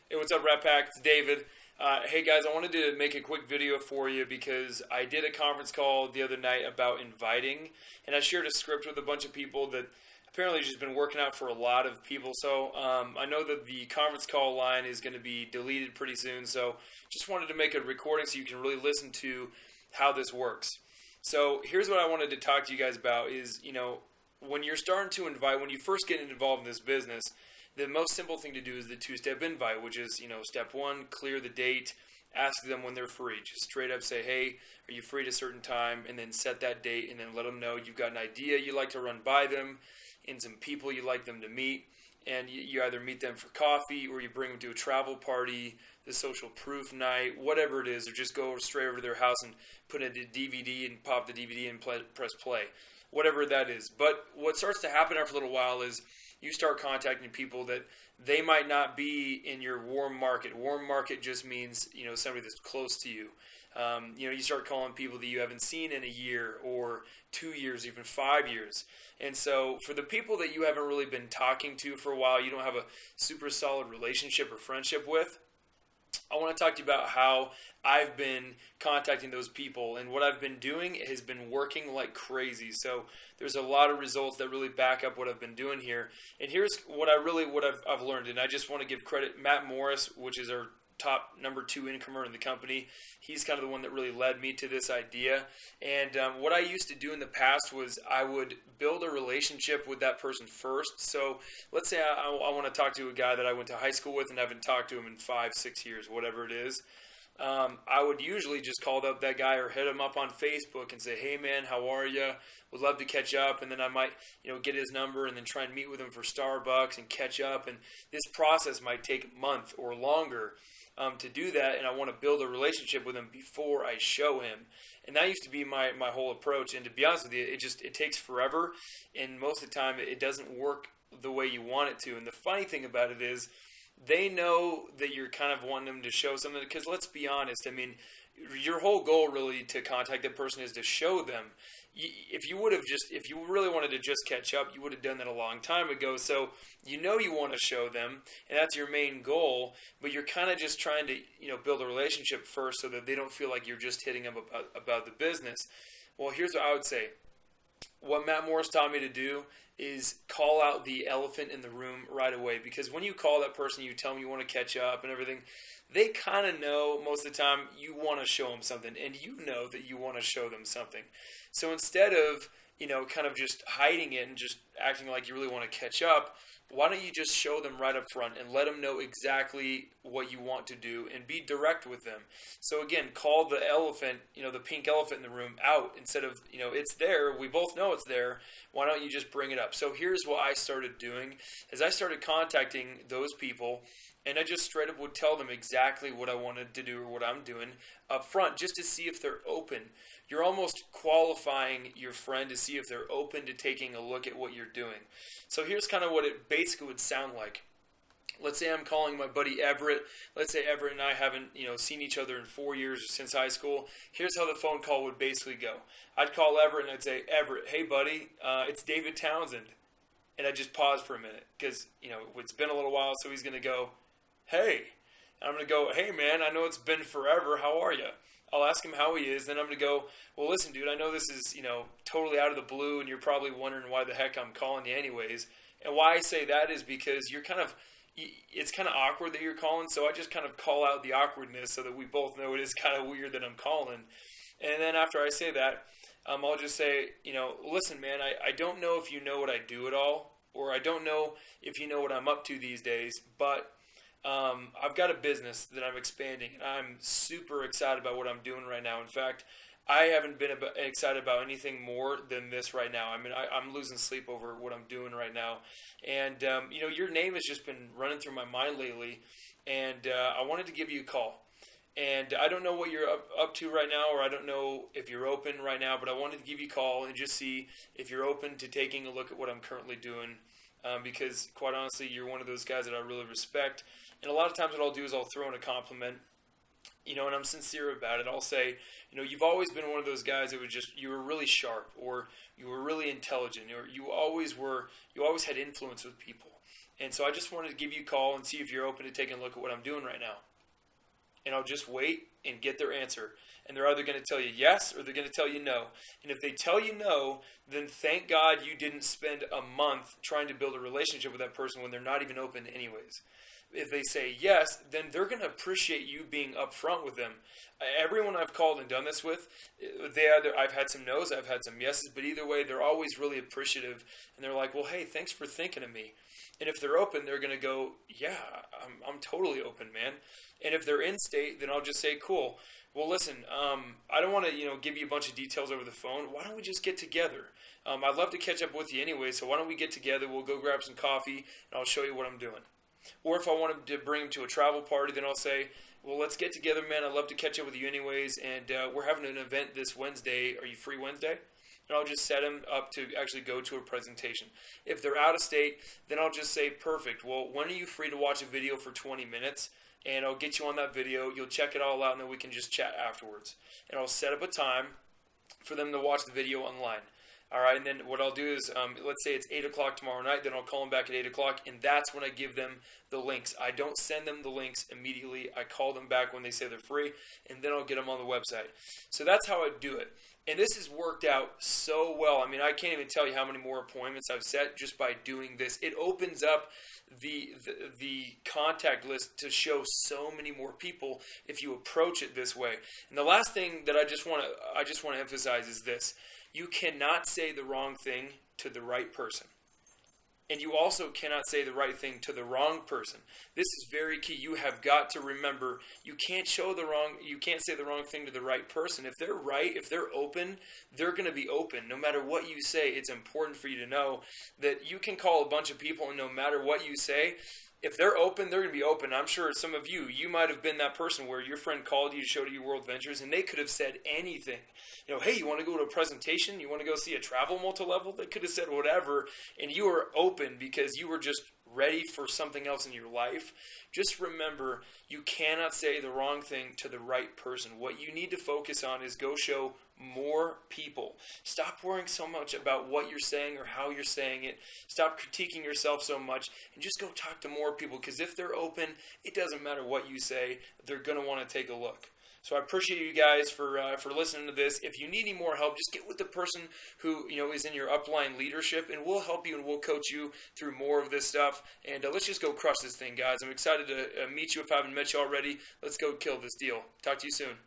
Hey, what's up, Rat Pack? It's David. Hey guys, I wanted to make a quick video for you because I did a conference call the other night about inviting, and I shared a script with a bunch of people that apparently just been working out for a lot of people. So I know that the conference call line is going to be deleted pretty soon, so just wanted to make a recording so you can really listen to how this works. So here's what I wanted to talk to you guys about is, when you're starting to invite, when you first get involved in this business, the most simple thing to do is the two-step invite, which is, step one, clear the date, ask them when they're free. Just straight up say, hey, are you free at a certain time? And then set that date and then let them know you've got an idea you'd like to run by them and some people you'd like them to meet. And you either meet them for coffee or you bring them to a travel party, the social proof night, whatever it is, or just go straight over to their house and put in a DVD and pop the DVD and press play, whatever that is. But what starts to happen after a little while is you start contacting people that they might not be in your warm market. Warm market just means, somebody that's close to you. You start calling people that you haven't seen in a year or 2 years, even 5 years. And so for the people that you haven't really been talking to for a while, you don't have a super solid relationship or friendship with, I want to talk to you about how I've been contacting those people, and what I've been doing has been working like crazy. So there's a lot of results that really back up what I've been doing here. And here's what I've learned, and I just want to give credit. Matt Morris, which is our top number 2 incomer in the company, he's kind of the one that really led me to this idea. And what I used to do in the past was I would build a relationship with that person first. So let's say I want to talk to a guy that I went to high school with and I haven't talked to him in 5-6 years, whatever it is. I would usually just call up that guy or hit him up on Facebook and say, hey man, how are you? Would love to catch up. And then I might, get his number and then try and meet with him for Starbucks and catch up. And this process might take a month or longer to do that. And I want to build a relationship with him before I show him. And that used to be my whole approach. And to be honest with you, it takes forever. And most of the time it doesn't work the way you want it to. And the funny thing about it is, they know that you're kind of wanting them to show something, because let's be honest, your whole goal really to contact that person is to show them. If you really wanted to just catch up, you would have done that a long time ago. So you want to show them, and that's your main goal, but you're kind of just trying to build a relationship first so that they don't feel like you're just hitting them about the business. Well, here's what I would say. What Matt Morris taught me to do is call out the elephant in the room right away, because when you call that person, you tell them you want to catch up and everything, they kind of know most of the time you want to show them something, and you know that you want to show them something. So instead of kind of just hiding it and just acting like you really want to catch up, why don't you just show them right up front and let them know exactly what you want to do and be direct with them. So again, call the elephant, the pink elephant in the room out instead of, it's there. We both know it's there. Why don't you just bring it up? So here's what I started doing is I started contacting those people, and I just straight up would tell them exactly what I wanted to do or what I'm doing up front, just to see if they're open. You're almost qualifying your friend to see if they're open to taking a look at what you're doing. So here's kind of what it basically would sound like. Let's say I'm calling my buddy Everett. Let's say Everett and I haven't, seen each other in 4 years since high school. Here's how the phone call would basically go. I'd call Everett and I'd say, Everett, hey buddy, it's David Townsend. And I'd just pause for a minute because, it's been a little while, so he's going to go, hey. And I'm going to go, hey man, I know it's been forever. How are you? I'll ask him how he is. Then I'm going to go, well, listen, dude, I know this is, totally out of the blue, and you're probably wondering why the heck I'm calling you anyways. And why I say that is because it's kind of awkward that you're calling, so I just kind of call out the awkwardness so that we both know it is kind of weird that I'm calling. And then after I say that, I'll just say, listen, man, I don't know if you know what I do at all, or I don't know if you know what I'm up to these days, but I've got a business that I'm expanding, and I'm super excited about what I'm doing right now. In fact, I haven't been excited about anything more than this right now. I'm losing sleep over what I'm doing right now. And, your name has just been running through my mind lately, and I wanted to give you a call. And I don't know what you're up to right now, or I don't know if you're open right now, but I wanted to give you a call and just see if you're open to taking a look at what I'm currently doing, because quite honestly, you're one of those guys that I really respect. And a lot of times what I'll do is I'll throw in a compliment, and I'm sincere about it. I'll say, you've always been one of those guys that you were really sharp, or you were really intelligent, or you always had influence with people. And so I just wanted to give you a call and see if you're open to taking a look at what I'm doing right now. And I'll just wait and get their answer. And they're either going to tell you yes or they're going to tell you no. And if they tell you no, then thank God you didn't spend a month trying to build a relationship with that person when they're not even open anyways. If they say yes, then they're going to appreciate you being upfront with them. Everyone I've called and done this with, I've had some no's, I've had some yeses, but either way, they're always really appreciative. And they're like, well, hey, thanks for thinking of me. And if they're open, they're going to go, yeah, I'm totally open, man. And if they're in state, then I'll just say, cool. Well, listen, I don't want to, give you a bunch of details over the phone. Why don't we just get together? I'd love to catch up with you anyway, so why don't we get together? We'll go grab some coffee, and I'll show you what I'm doing. Or if I wanted to bring them to a travel party, then I'll say, well, let's get together, man. I'd love to catch up with you anyways, and we're having an event this Wednesday. Are you free Wednesday? And I'll just set them up to actually go to a presentation. If they're out of state, then I'll just say, perfect. Well, when are you free to watch a video for 20 minutes? And I'll get you on that video. You'll check it all out, and then we can just chat afterwards. And I'll set up a time for them to watch the video online. All right, and then what I'll do is, let's say it's 8 o'clock tomorrow night, then I'll call them back at 8 o'clock, and that's when I give them the links. I don't send them the links immediately. I call them back when they say they're free, and then I'll get them on the website. So that's how I do it. And this has worked out so well. I mean, I can't even tell you how many more appointments I've set just by doing this. It opens up the contact list to show so many more people if you approach it this way. And the last thing that I just want to emphasize is this. You cannot say the wrong thing to the right person. And you also cannot say the right thing to the wrong person. This is very key. You have got to remember you can't say the wrong thing to the right person. If they're right, if they're open, they're going to be open. No matter what you say, it's important for you to know that you can call a bunch of people, and no matter what you say, if they're open, they're going to be open. I'm sure some of you might have been that person where your friend called you, showed you World Ventures, and they could have said anything. Hey, you want to go to a presentation? You want to go see a travel multi-level? They could have said whatever, and you were open because you were just ready for something else in your life. Just remember, you cannot say the wrong thing to the right person. What you need to focus on is go show more people. Stop worrying so much about what you're saying or how you're saying it. Stop critiquing yourself so much and just go talk to more people, because if they're open, it doesn't matter what you say, they're going to want to take a look. So I appreciate you guys for listening to this. If you need any more help, just get with the person who is in your upline leadership, and we'll help you and we'll coach you through more of this stuff. And let's just go crush this thing, guys. I'm excited to meet you if I haven't met you already. Let's go kill this deal. Talk to you soon.